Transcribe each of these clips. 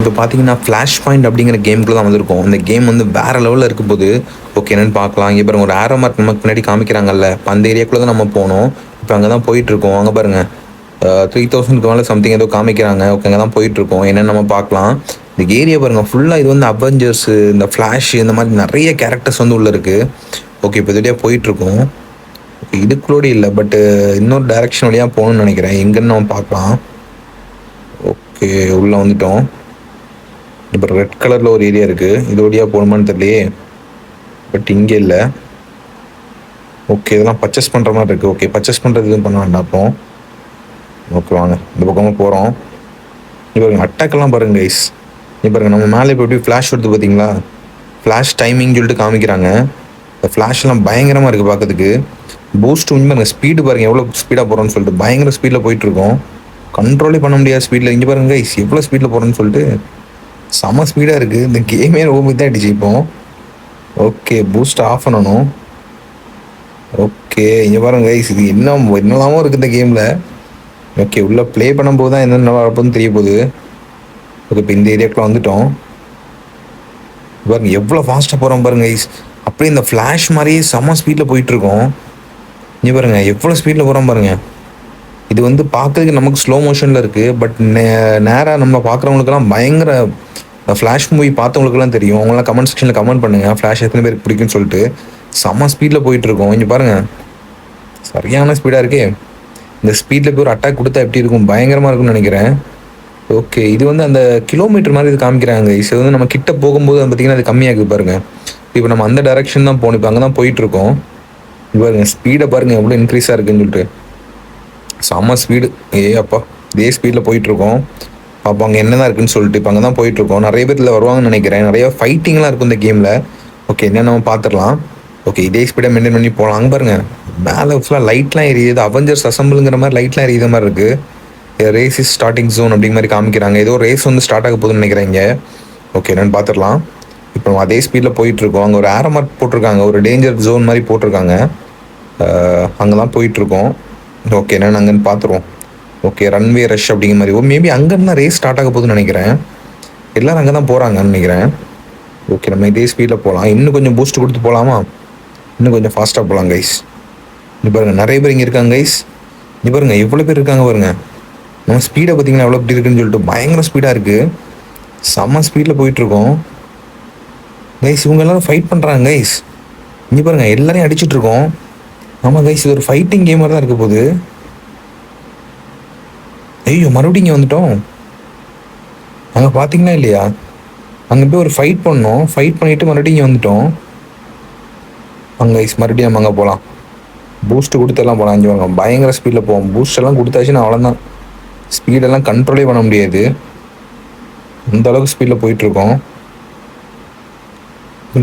இப்போ பார்த்தீங்கன்னா flash point அப்படிங்கிற கேமுக்குள்ள தான் வந்திருக்கோம். இந்த கேம் வந்து வேற லெவல்ல இருக்கும்போது, ஓகே என்னன்னு பார்க்கலாம். இங்க பாருங்க ஒரு ஆரோ மார்க் நமக்கு பின்னாடி காமிக்கிறாங்கல்ல. இப்ப அந்த ஏரியாக்குள்ள தான் நம்ம போணும். இப்ப அங்க தான் போயிட்டுருக்கோம். அங்க பாருங்க. 3000க்கு மேல சம்திங் ஏதோ காமிக்கிறாங்க. ஓகே அங்க தான் போயிட்டுருக்கோம். என்னன்னு நம்ம பார்க்கலாம். இந்த ஏரியா பாருங்க ஃபுல்லா இது வந்து அவெஞ்சர்ஸ், இந்த ஃப்ளாஷ் இந்த மாதிரி நெறைய கேரக்டர்ஸ் வந்து உள்ள இருக்கு. ஓகே இப்ப இது வழியா போயிட்டுருக்கோம். இதுக்குள்ளோட இல்ல. பட் இன்னொரு டைரக்ஷன் வழியா போகணும்னு நெனைக்கிறேன். எங்கன்னு நம்ம பார்க்கலாம். ஓகே உள்ள வந்துட்டோம். இப்போ ரெட் கலர்ல ஒரு ஏரியா இருக்கு. இது வழியா போகணுமான்னு தெரியலையே. பட் இங்க இல்ல. ஓகே இதெல்லாம் பர்ச்சேஸ் பண்ற மாதிரி இருக்கு. ஓகே பர்ச்சேஸ் பண்றது எதுவும் பண்ண வேண்டாம் அப்போ. ஓகே வாங்க இந்த பக்கமா போறோம். இப்போ பாருங்க அட்டாக் எல்லாம் பாருங்க கைஸ். இப்போ பாருங்க நம்ம மேலே இப்போ எப்படி ஃபிளாஷ் வருது பாத்தீங்களா? ஃபிளாஷ் டைமிங் சொல்லிட்டு காமிக்கிறாங்க. இந்த ஃபிளாஷ் எல்லாம் பயங்கரமா இருக்கு பார்க்கிறதுக்கு. பூஸ்ட் வந்து பாருங்க ஸ்பீடு பாருங்க எவ்வளவு ஸ்பீடா போறோம்னு சொல்லிட்டு பயங்கர ஸ்பீட்ல போயிட்டு இருக்கோம். கண்ட்ரோலே பண்ண முடியாத ஸ்பீட்ல இங்க பாருங்க கைஸ் எவ்வளவு ஸ்பீட்ல போறோம்னு சொல்லிட்டு செம ஸ்பீடா இருக்கு. இந்த கேமே ரொம்ப தான் அடிச்சு இப்போ. ஓகே பூஸ்ட் ஆஃப் பண்ணணும். ஓகே இங்க பாருங்க கைஸ் இது என்னெல்லாமோ இருக்கு இந்த கேம்ல. ஓகே உள்ள ப்ளே பண்ணும்போது தான் என்னென்ன நடக்குதுன்னு தெரிய போகுது. ஓகே இப்போ இந்த ஏரியாக்குள்ள வந்துட்டோம். பாருங்க எவ்வளோ ஃபாஸ்ட்டாக போகிறோம் பாருங்க கைஸ். அப்படியே இந்த ஃப்ளாஷ் மாதிரியே செம்ம ஸ்பீடில் போயிட்டு இருக்கோம். இங்கே பாருங்க எவ்வளோ ஸ்பீடில் போகிறோம் பாருங்க. இது வந்து பார்க்கறதுக்கு நமக்கு ஸ்லோ மோஷனில் இருக்குது. பட் நேராக நம்ம பார்க்குறவங்களுக்கெல்லாம் பயங்கர ஃப்ளாஷ் மூவி பார்த்தவங்களுக்குலாம் தெரியும். அவங்களாம் கமெண்ட் செக்ஷனில் கமெண்ட் பண்ணுங்கள் ஃப்ளாஷ் எத்தனை பேருக்கு பிடிக்குன்னு சொல்லிட்டு. செம்ம ஸ்பீடில் போயிட்டு இருக்கோம். இங்கே பாருங்கள் சரியான ஸ்பீடாக இருக்கே. இந்த ஸ்பீடில் போய் ஒரு அட்டாக் கொடுத்தா எப்படி இருக்கும், பயங்கரமாக இருக்கும்னு நினைக்கிறேன். ஓகே இது வந்து அந்த கிலோமீட்டர் மாதிரி இது காமிக்கிறாங்க. இது வந்து நம்ம கிட்ட போகும்போது பார்த்தீங்கன்னா அது கம்மியாகுது பாருங்க. இப்போ நம்ம அந்த டைரக்ஷன் தான் போகணும். இப்போ அங்கே தான் போயிட்டு இருக்கோம். இது பாருங்க ஸ்பீடை பாருங்க எவ்வளோ இன்க்ரீஸாக இருக்குன்னு சொல்லிட்டு செம்ம ஸ்பீடு. அப்பா இதே ஸ்பீடில் போயிட்டு இருக்கோம். அப்போ அங்கே என்னதான் இருக்குன்னு சொல்லிட்டு இப்போ அங்கே தான் போயிட்டு இருக்கோம். நிறைய பேர் இதில் வருவாங்கன்னு நினைக்கிறேன். நிறைய ஃபைட்டிங்லாம் இருக்கும் இந்த கேமில். ஓகே என்ன நம்ம பார்த்துடலாம். ஓகே இதே ஸ்பீடை மெயின்டைன் பண்ணி போகலாம். அங்கே பாருங்க மேலே ஃபுல்லாக லைட்லாம் எரியுது. அவெஞ்சர்ஸ் அசம்பிளுங்கிற மாதிரி லைட்லாம் எரியுத மாதிரி இருக்குது. ரேஸ் இஸ் ஸ்டார்டிங் ஜோன் அப்படிங்கிற மாதிரி காமிக்கிறாங்க. ஏதோ ரேஸ் வந்து ஸ்டார்ட் ஆக போகுதுன்னு நினைக்கிறேங்க. ஓகே என்னன்னு பார்த்துடலாம். இப்போ நம்ம அதே ஸ்பீடில் போயிட்டுருக்கோம். அங்கே ஒரு ஆரோ மார்க் போட்டிருக்காங்க, ஒரு டேஞ்சர் ஜோன் மாதிரி போட்டிருக்காங்க. அங்கே தான் போயிட்டுருக்கோம். ஓகே என்னென்னு அங்கேன்னு பார்த்துருவோம். ஓகே ரன்வே ரஷ் அப்படிங்கிற மாதிரி. மேபி அங்கேருந்து தான் ரேஸ் ஸ்டார்ட் ஆக போகுதுன்னு நினைக்கிறேன். எல்லோரும் அங்கே தான் போகிறாங்கன்னு நினைக்கிறேன். ஓகே நம்ம இதே ஸ்பீடில் போகலாம். இன்னும் கொஞ்சம் பூஸ்ட் கொடுத்து போகலாமா? இன்னும் கொஞ்சம் ஃபாஸ்ட்டாக போகலாம் கைஸ். இங்கே பாருங்கள் நிறைய பேர் இங்கே இருக்காங்க கைஸ். இங்கே பாருங்கள் எவ்வளோ பேர் இருக்காங்க பாருங்கள். நம்ம ஸ்பீடை பார்த்தீங்கன்னா எவ்வளோ இப்படி இருக்குன்னு சொல்லிட்டு பயங்கர ஸ்பீடாக இருக்குது. செம்ம ஸ்பீடில் போயிட்டுருக்கோம் கைஸ். இவங்க எல்லோரும் ஃபைட் பண்ணுறாங்க கைஸ். இங்கே பாருங்கள் எல்லாரையும் அடிச்சுட்ருக்கோம். ஆமாம் கைஸ் இது ஒரு ஃபைட்டிங் கேமர் தான் இருக்க போகுது. ஐயோ மறுபடியும் இங்கே வந்துட்டோம். அங்கே பார்த்தீங்கன்னா இல்லையா, அங்கே போய் ஒரு ஃபைட் பண்ணோம். ஃபைட் பண்ணிவிட்டு மறுபடியும் இங்கே வந்துட்டோம். அங்கே கைஸ் மறுபடியும் நம்ம அங்கே போகலாம். பூஸ்ட்டு கொடுத்தெல்லாம் போகலாம். அஞ்சு வாங்க பயங்கர ஸ்பீடில் போவோம். பூஸ்டெல்லாம் கொடுத்தாச்சுன்னா அவ்வளோதான். ஸ்பீடெல்லாம் கண்ட்ரோலே பண்ண முடியாது, அந்த அளவுக்கு ஸ்பீடில் போயிட்டுருக்கோம்.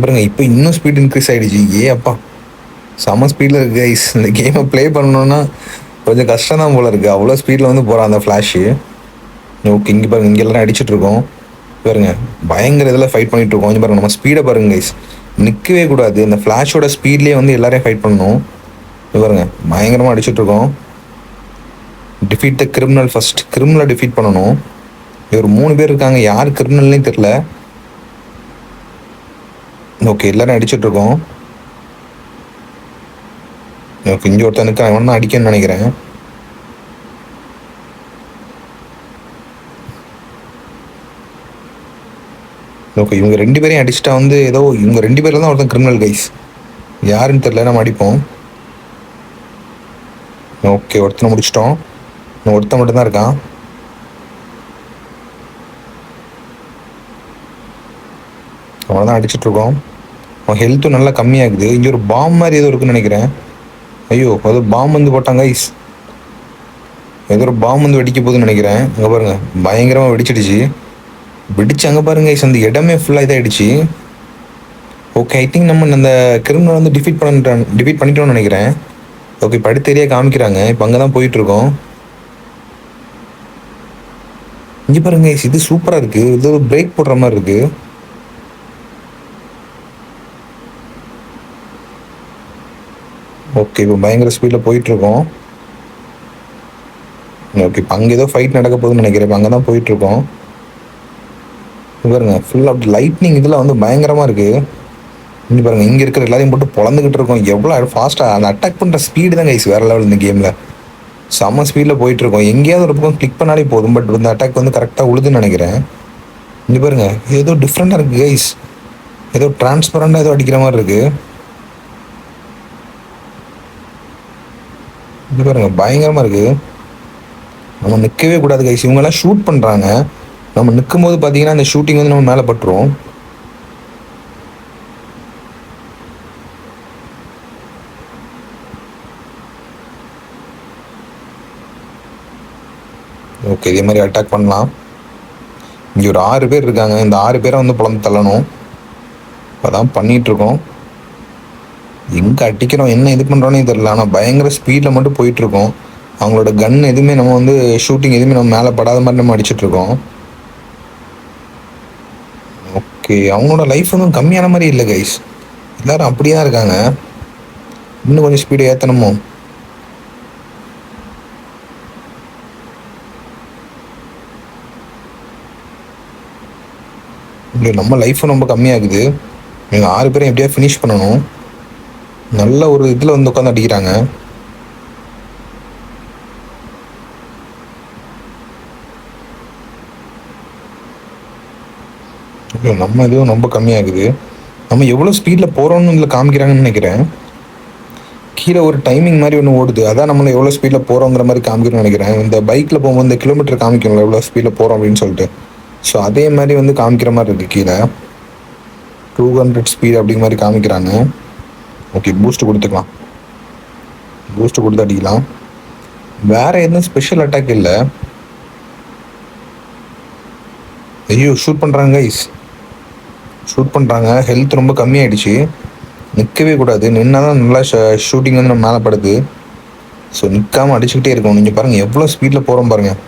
பாருங்க இப்போ இன்னும் ஸ்பீட் இன்க்ரீஸ் ஆகிடுச்சு. அப்பா செம்ம ஸ்பீடில் இருக்குது கைஸ். இந்த கேமை ப்ளே பண்ணணுன்னா கொஞ்சம் கஷ்டம் தான் போல இருக்குது. அவ்வளோ ஸ்பீடில் வந்து போகிறான் அந்த ஃப்ளாஷு. ஓகே இங்கே பாருங்கள் இங்கே எல்லோரும் அடிச்சுட்ருக்கோம். பாருங்க பயங்கர இதில் ஃபைட் பண்ணிகிட்ருக்கோம். இங்கே பாருங்கள் நம்ம ஸ்பீடை பாருங்க கைஸ், நிற்கவே கூடாது. இந்த ஃப்ளாஷோட ஸ்பீட்லேயே வந்து எல்லாரையும் ஃபைட் பண்ணணும். பாருங்க பயங்கரமாக அடிச்சுட்ருக்கோம். Defeat the criminal first. கிரிமினலை டிஃபீட் பண்ணணும். ஒரு 3 பேர் இருக்காங்க, யார் கிரிமினல்னே தெரில. ஓகே எல்லாரும் அடிச்சுட்ருக்கோம். ஓகே இங்கே ஒருத்தனுக்கு அவன் தான் அடிக்கணும்னு நினைக்கிறேன். ஓகே இவங்க 2 பேரையும் அடிச்சுட்டா வந்து ஏதோ இவங்க 2 பேரில் தான் ஒருத்தன் கிரிமினல் கைஸ், யாருன்னு தெரில. நம்ம அடிப்போம். ஓகே ஒருத்தனை முடிச்சிட்டோம். ஒருத்தன் மட்டும் தான் இருக்கான். அவனை தான் அடிச்சுட்ருக்கோம். அவன் ஹெல்த்தும் நல்லா கம்மியாகுது. இங்கே ஒரு பாம் மாதிரி ஏதோ இருக்குன்னு நினைக்கிறேன். ஐயோ அது பாம் வந்து போட்டாங்க கைஸ். ஏதோ ஒரு பாம் வந்து வெடிக்க போகுதுன்னு நினைக்கிறேன். அங்கே பாருங்கள் பயங்கரமாக வெடிச்சிடுச்சு. வெடிச்சு அங்கே பாருங்க கைஸ் அந்த இடமே ஃபுல்லாக இதாகிடுச்சு. ஓகே ஐ திங்க் நம்ம அந்த கிரிமினல் வந்து டிஃபீட் பண்ணிட்டோம்னு நினைக்கிறேன். ஓகே இப்போ அடுத்த ஏரியா காமிக்கிறாங்க. இப்போ அங்கே தான் போயிட்டுருக்கோம். இங்கே பாருங்க இது சூப்பராக இருக்குது. இது ஒரு பிரேக் போடுற மாதிரி இருக்குது. ஓகே இப்போ பயங்கர ஸ்பீடில் போயிட்டுருக்கோம். ஓகே இப்போ அங்கே ஏதோ ஃபைட் நடக்க போகுதுன்னு நினைக்கிறேன். இப்போ அங்கே தான் போயிட்டுருக்கோம். பாருங்க ஃபுல்லாக அப்படி லைட்னிங் இதில் வந்து பயங்கரமாக இருக்குது. இங்கே பாருங்க இங்கே இருக்கிற எல்லாரையும் போட்டு பொழந்துக்கிட்டு இருக்கோம். எவ்வளோ ஃபாஸ்ட்டாக அந்த அட்டாக் பண்ணுற ஸ்பீடு தான் கைஸ் வேறு லெவல் இந்த கேமில். செம்ம ஸ்பீடில் போயிட்டுருக்கோம். எங்கேயாவது ஒரு பக்கம் கிளிக் பண்ணாலே போதும். பட் இந்த அட்டாக் வந்து கரெக்டாக உழுதுன்னு நினைக்கிறேன். இங்கே பாருங்க ஏதோ டிஃப்ரெண்ட்டாக இருக்குது கைஸ். ஏதோ டிரான்ஸ்பரண்டாக ஏதோ அடிக்கிற மாதிரி இருக்குது. இங்கே பாருங்க பயங்கரமாக இருக்குது. நம்ம நிற்கவே கூடாது கைஸ். இவங்கெல்லாம் ஷூட் பண்ணுறாங்க. நம்ம நிற்கும் போது பார்த்தீங்கன்னா அந்த ஷூட்டிங் வந்து நம்ம மேலே பட்டுரும். ஓகே இதே மாதிரி அட்டாக் பண்ணலாம். இங்கே ஒரு 6 பேர் இருக்காங்க. இந்த 6 பேரை வந்து புலந்து தள்ளணும். அதான் பண்ணிகிட்ருக்கோம். எங்கே அடிக்கிறோம் என்ன இது பண்ணுறோன்னே தெரியல. ஆனால் பயங்கர ஸ்பீடில் மட்டும் போயிட்டுருக்கோம். அவங்களோட கன் எதுவுமே நம்ம வந்து ஷூட்டிங் எதுவுமே நம்ம மேலே படாத மாதிரி நம்ம அடிச்சிட்ருக்கோம். ஓகே அவங்களோட லைஃப் வந்து கம்மியான மாதிரி இல்லை கைஸ். எல்லோரும் அப்படியே தான் இருக்காங்க. இன்னும் கொஞ்சம் ஸ்பீடு ஏற்றணுமோ. இல்லை நம்ம லைஃப்பும் ரொம்ப கம்மியாகுது. எங்கள் 6 பேரும் எப்படியா ஃபினிஷ் பண்ணணும். நல்ல ஒரு இதில் வந்து உட்காந்து அடிக்கிறாங்க. இல்லை நம்ம இதுவும் ரொம்ப கம்மியாகுது. நம்ம எவ்வளோ ஸ்பீடில் போகிறோம்னு இதில் காமிக்கிறாங்கன்னு நினைக்கிறேன். கீழே ஒரு டைமிங் மாதிரி ஒன்று ஓடுது. அதான் நம்மளை எவ்வளோ ஸ்பீடில் போகிறோங்கிற மாதிரி காமிக்கணும்னு நினைக்கிறேன். இந்த பைக்கில் போகும்போது இந்த கிலோமீட்டர் காமிக்கணும்ல எவ்வளோ ஸ்பீடில் போகிறோம் அப்படின்னு சொல்லிட்டு. ஸோ அதே மாதிரி வந்து காமிக்கிற மாதிரி இருக்குது. கீழே 200 ஸ்பீட் அப்படிங்கிற மாதிரி காமிக்கிறாங்க. ஓகே பூஸ்ட் கொடுத்துக்கலாம். பூஸ்ட் கொடுத்து அடிக்கலாம். வேறு எதுவும் ஸ்பெஷல் அட்டாக் இல்லை. ஐயோ ஷூட் பண்ணுறாங்க கைஸ். ஷூட் பண்ணுறாங்க. ஹெல்த் ரொம்ப கம்மியாயிடுச்சு. நிற்கவே கூடாது. நின்னா தான் நல்லா ஷூட்டிங் வந்து நம்ம மேலே படுது. ஸோ நிற்காமல் அடிச்சுக்கிட்டே இருக்கணும். நீங்கள் பாருங்கள் எவ்வளோ ஸ்பீடில் போகிறோம் பாருங்கள்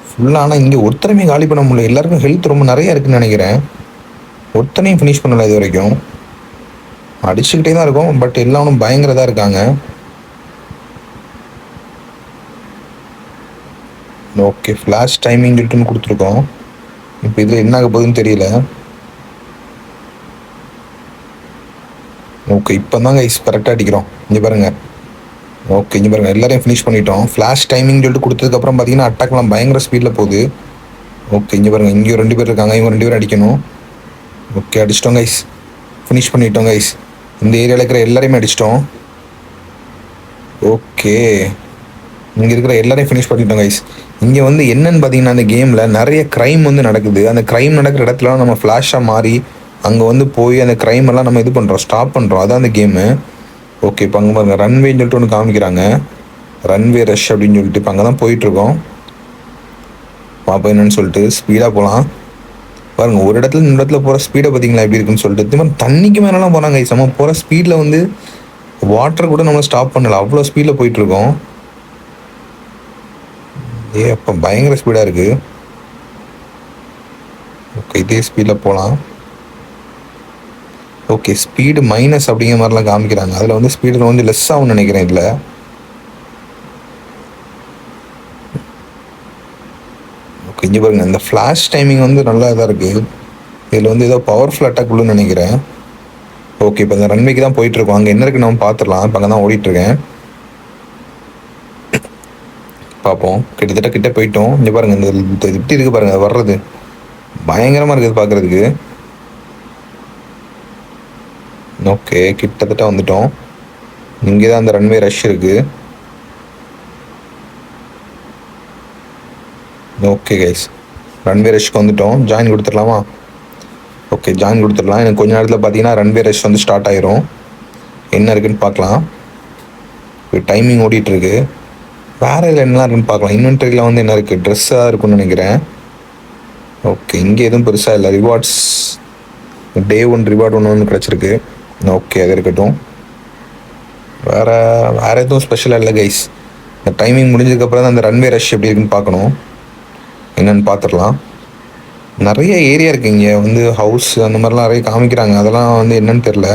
ஃபுல்லாக. ஆனால் இங்கே ஒருத்தரையுமே காலி பண்ண முடியல. எல்லாருக்கும் ஹெல்த் ரொம்ப நிறைய இருக்குதுன்னு நினைக்கிறேன். ஒருத்தனையும் ஃபினிஷ் பண்ணலை இது வரைக்கும். அடிச்சுக்கிட்டே தான் இருக்கும். பட் எல்லாரும் பயங்கரதாக இருக்காங்க. ஓகே ஃப்ளாஷ் டைமிங் சொல்லிட்டுன்னு கொடுத்துருக்கோம். இப்போ இதில் என்ன ஆக போகுதுன்னு தெரியல. ஓகே இப்போ தான் கைஸ் கரெக்டாக அடிக்கிறோம். இங்கே பாருங்கள். ஓகே இங்கே பாருங்கள் எல்லாரையும் ஃபினிஷ் பண்ணிட்டோம். ஃப்ளாஷ் டைமிங் சொல்லிட்டு கொடுத்ததுக்கப்புறம் பார்த்தீங்கன்னா அட்டாக்லாம் பயங்கர ஸ்பீடில் போகுது. ஓகே இங்கே பாருங்கள் இங்கேயும் 2 பேர் இருக்காங்க. இவங்க 2 பேரும் அடிக்கணும். ஓகே அடிச்சிட்டோம் கைஸ். ஃபினிஷ் பண்ணிட்டோம் கைஸ். இந்த ஏரியாவில் இருக்கிற எல்லாரையுமே அடிச்சிட்டோம். ஓகே இங்கே இருக்கிற எல்லாரையும் ஃபினிஷ் பண்ணிட்டோம் கைஸ். இங்கே வந்து என்னன்னு பார்த்தீங்கன்னா அந்த கேமில் நிறைய க்ரைம் வந்து நடக்குது. அந்த க்ரைம் நடக்கிற இடத்துல நம்ம ஃப்ளாஷாக மாறி அங்கே வந்து போய் அந்த க்ரைம் எல்லாம் நம்ம இது பண்ணுறோம், ஸ்டாப் பண்ணுறோம். அதான் அந்த கேமு. ஓகே இப்போ அங்கே பாருங்கள் ரன்வேன்னு சொல்லிட்டு ஒன்று காமிக்கிறாங்க. ரன்வே ரஷ் அப்படின்னு சொல்லிட்டு இப்போ அங்கே தான் போயிட்டுருக்கோம். பார்ப்போம் என்னன்னு சொல்லிட்டு ஸ்பீடாக போகலாம். பாருங்கள் ஒரு இடத்துல இந்த இடத்துல போகிற ஸ்பீடை பார்த்தீங்களா எப்படி இருக்குன்னு சொல்லிட்டு. இது மாதிரி தண்ணிக்கு மேலெலாம் போகிறாங்க கைஸ். நம்ம போகிற ஸ்பீடில் வந்து வாட்டர் கூட நம்ம ஸ்டாப் பண்ணலை. அவ்வளோ ஸ்பீடில் போயிட்டுருக்கோம். அப்போ பயங்கர ஸ்பீடாக இருக்குது. ஓகே இதே ஸ்பீடில் போகலாம். ஓகே ஸ்பீடு மைனஸ் அப்படிங்கிற மாதிரிலாம் காமிக்கிறாங்க. அதில் வந்து ஸ்பீடில் வந்து லெஸ் ஆகும்னு நினைக்கிறேன். இதில் ஓகே இங்கே பாருங்கள் இந்த ஃப்ளாஷ் டைமிங் வந்து நல்லா இதாக இருக்குது. இதில் வந்து ஏதோ பவர்ஃபுல் அட்டாக் உள்ளுன்னு நினைக்கிறேன். ஓகே இப்போ இந்த ரன்வேக்கு தான் போயிட்டுருக்கோம். அங்கே என்ன இருக்குன்னு நம்ம பார்த்துடலாம். இப்போ அங்கே தான் ஓடிட்டுருக்கேன். பார்ப்போம். கிட்டத்தட்ட கிட்டே போயிட்டோம். இங்கே பாருங்கள் இந்த இப்படி இருக்குது பாருங்கள். அது வர்றது பயங்கரமாக இருக்குது பார்க்குறதுக்கு. ஓகே கிட்டத்தட்ட வந்துட்டோம். இங்கே தான் அந்த ரன்வே ரஷ் இருக்குது. ஓகே கைஸ் ரன்வே ரஷ்க்கு வந்துட்டோம். ஜாயின் கொடுத்துடலாமா? ஓகே ஜாயின் கொடுத்துடலாம். எனக்கு கொஞ்ச நேரத்தில் பார்த்தீங்கன்னா ரன்வே ரஷ் வந்து ஸ்டார்ட் ஆயிரும். என்ன இருக்குன்னு பார்க்கலாம். டைமிங் ஓடிட்டுருக்கு. வேறு இதில் என்னலாம் இருக்குன்னு பார்க்கலாம். இன்வென்ட்ரியில் வந்து என்ன இருக்குது, ட்ரெஸ்ஸாக இருக்குன்னு நினைக்கிறேன். ஓகே இங்கே எதுவும் பெருசாக இல்லை. ரிவார்ட்ஸ் டே 1 ரிவார்டு ஒன்று கிடச்சிருக்கு. ஓகே அது இருக்கட்டும். வேறு எதுவும் ஸ்பெஷலாக இல்லை கைஸ். இந்த டைமிங் முடிஞ்சதுக்கப்புறம் தான் அந்த ரன்வே ரஷ் எப்படி இருக்குன்னு பார்க்கணும். என்னென்னு பார்த்துடலாம். நிறைய ஏரியா இருக்குது இங்கே வந்து ஹவுஸ் அந்த மாதிரிலாம் நிறைய காமிக்கிறாங்க. அதெல்லாம் வந்து என்னன்னு தெரில.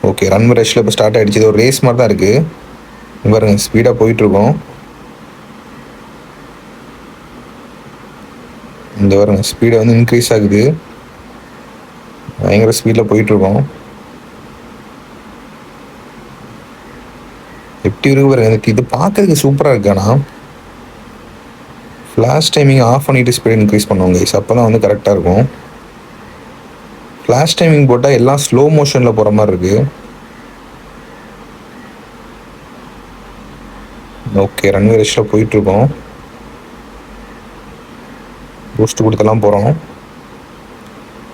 ஓகே ரன்வே ரஷ்ஷில் இப்போ ஸ்டார்ட் ஆகிடுச்சு. இது ஒரு ரேஸ் மாதிரி தான் இருக்குது. பாருங்க ஸ்பீடாக போயிட்டுருக்கோம். இந்த பாருங்க ஸ்பீடை வந்து இன்க்ரீஸ் ஆகுது. பயங்கர ஸ்பீடில் போயிட்டுருக்கோம். எப்படி இருக்கு பாருங்க, எனக்கு இது பார்க்கறதுக்கு சூப்பராக இருக்கு. ஆனால் ஃப்ளாஷ் டைமிங் ஆஃப் பண்ணிவிட்டு ஸ்பீட் இன்க்ரீஸ் பண்ணுவோம் கைஸ், அப்போ தான் வந்து கரெக்டாக இருக்கும். ஃப்ளாஷ் டைமிங் போட்டால் எல்லாம் ஸ்லோ மோஷனில் போகிற மாதிரி இருக்குது. ஓகே, ரன்வே ரஷ்ஷில் போயிட்டுருக்கோம். பூஸ்ட் கொடுத்தெல்லாம் போகிறோம்.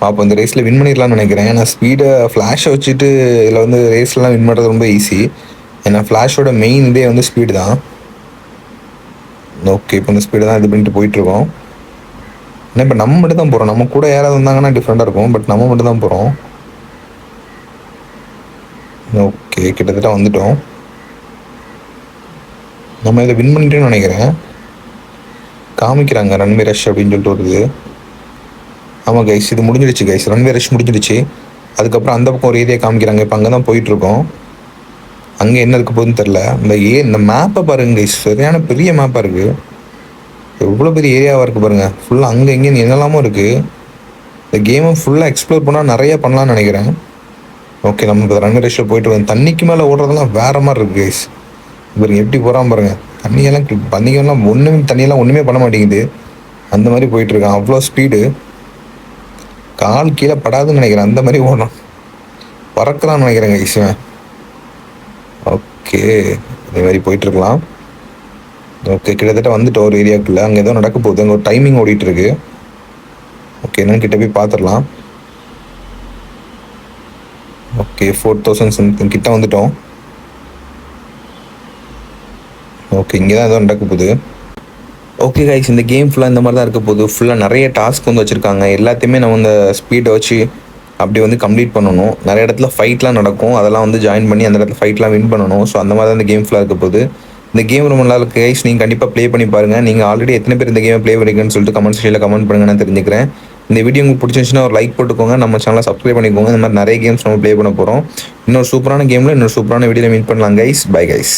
அப்போ இந்த ரேஸில் வின் பண்ணிடலாம்னு நினைக்கிறேன். ஏன்னா ஸ்பீடை ஃப்ளாஷை வச்சுட்டு இதில் வந்து ரேஸ்லாம் வின் பண்ணுறது ரொம்ப ஈஸி. ஏன்னா ஃப்ளாஷோட மெயின் இதே வந்து ஸ்பீடு தான். ஓகே, இப்போ இந்த ஸ்பீடு தான் இது பண்ணிட்டு போயிட்டுருக்கோம். ஏன்னா இப்போ நம்ம மட்டும் தான் போகிறோம். நம்ம கூட யாராவது வந்தாங்கன்னா டிஃப்ரெண்ட்டாக இருக்கும். பட் நம்ம மட்டும் தான் போகிறோம். ஓகே, கிட்டத்தட்ட வந்துட்டோம். நம்ம இதை வின் பண்ணிட்டோம்னு நினைக்கிறேன். காமிக்கிறாங்க ரன்வே ரஷ் அப்படின்னு சொல்லிட்டு வருது. ஆமாம் கைஸ், இது முடிஞ்சிடுச்சு கைஸ், ரன்வே ரஷ் முடிஞ்சிடுச்சு. அதுக்கப்புறம் அந்த பக்கம் ஒரு ஏரியா காமிக்கிறாங்க. இப்போ அங்கே தான் போயிட்டுருக்கோம். அங்கே என்ன இருக்க போகுதுன்னு தெரில. இந்த மேப்பை பாருங்க கைஸ், சரியான பெரிய மேப்பாக இருக்குது. எவ்வளோ பெரிய ஏரியாவாக இருக்குது பாருங்கள். ஃபுல்லாக அங்கே இங்கேன்னு என்னெல்லாமோ இருக்குது. இந்த கேமை ஃபுல்லாக எக்ஸ்ப்ளோர் பண்ணால் நிறையா பண்ணலான்னு நினைக்கிறேன். ஓகே, நம்ம இப்போ ரன்வே ரஷ்ஷில் போயிட்டு தண்ணிக்கு மேலே ஓடுறதெல்லாம் வேறு மாதிரி இருக்குது கைஸ். பாருங்க எப்படி போகிறான் பாருங்கள். தண்ணியெல்லாம் தண்ணியெல்லாம் ஒன்றுமே பண்ண மாட்டேங்குது. அந்த மாதிரி போயிட்டுருக்கான். அவ்வளோ ஸ்பீடு, கால் கீழே படாதுன்னு நினைக்கிறேன். அந்த மாதிரி ஓடணும், பறக்கலாம்னு நினைக்கிறேங்க ஈஸ்வன். ஓகே, இதே மாதிரி போயிட்டுருக்கலாம். ஓகே, கிட்டத்தட்ட வந்துட்டு ஒரு ஏரியாவுக்குள்ளே. அங்கே ஏதோ நடக்க போகுது. அங்கே ஒரு டைமிங் ஓடிட்டுருக்கு. ஓகே, என்னன்னு கிட்ட போய் பார்த்துடலாம். ஓகே, 4000 சம்திங் கிட்ட வந்துட்டோம். ஓகே, இங்கே தான் ஏதோ நடக்க போகுது. ஓகே கைஸ், இந்த கேம் ஃபுல்லாக இந்த மாதிரி தான் இருக்க போகுது. ஃபுல்லாக நிறைய டாஸ்க் வந்து வச்சுருக்காங்க. எல்லாத்தையுமே நம்ம இந்த ஸ்பீடை வச்சு அப்படி வந்து கம்ப்ளீட் பண்ணணும். நிறைய இடத்துல ஃபைட்லாம் நடக்கும். அதெல்லாம் வந்து ஜாயின் பண்ணி அந்த இடத்துல ஃபைட்லாம் வின் பண்ணணும். ஸோ அந்த மாதிரி தான் இந்த கேம் ஃபுல்லாக இருக்க போகுது. இந்த கேம் ரொம்ப நல்லா இருக்குது கைஸ். நீங்கள் கண்டிப்பாக ப்ளே பண்ணி பாருங்கள். நீங்கள் ஆல்ரெடி எத்தனை பேர் இந்த கேமை ப்ளே பண்ணிருக்கீங்கன்னு சொல்லிட்டு கமெண்ட் செக்ஷனில் கமெண்ட் பண்ணுங்க, நான் தெரிஞ்சுக்கிறேன். இந்த வீடியோ உங்களுக்கு பிடிச்சிருந்துச்சுன்னா ஒரு லைக் போட்டுக்கோங்க. நம்ம சேனலை சப்ஸ்கிரைப் பண்ணிக்கோங்க. இந்த மாதிரி நிறைய கேம்ஸ் நம்ம ப்ளே பண்ண போகிறோம். இன்னொரு சூப்பரான கேமில் இன்னொரு சூப்பரான வீடியோவில் மீட் பண்ணலாம் கைஸ். Bye guys.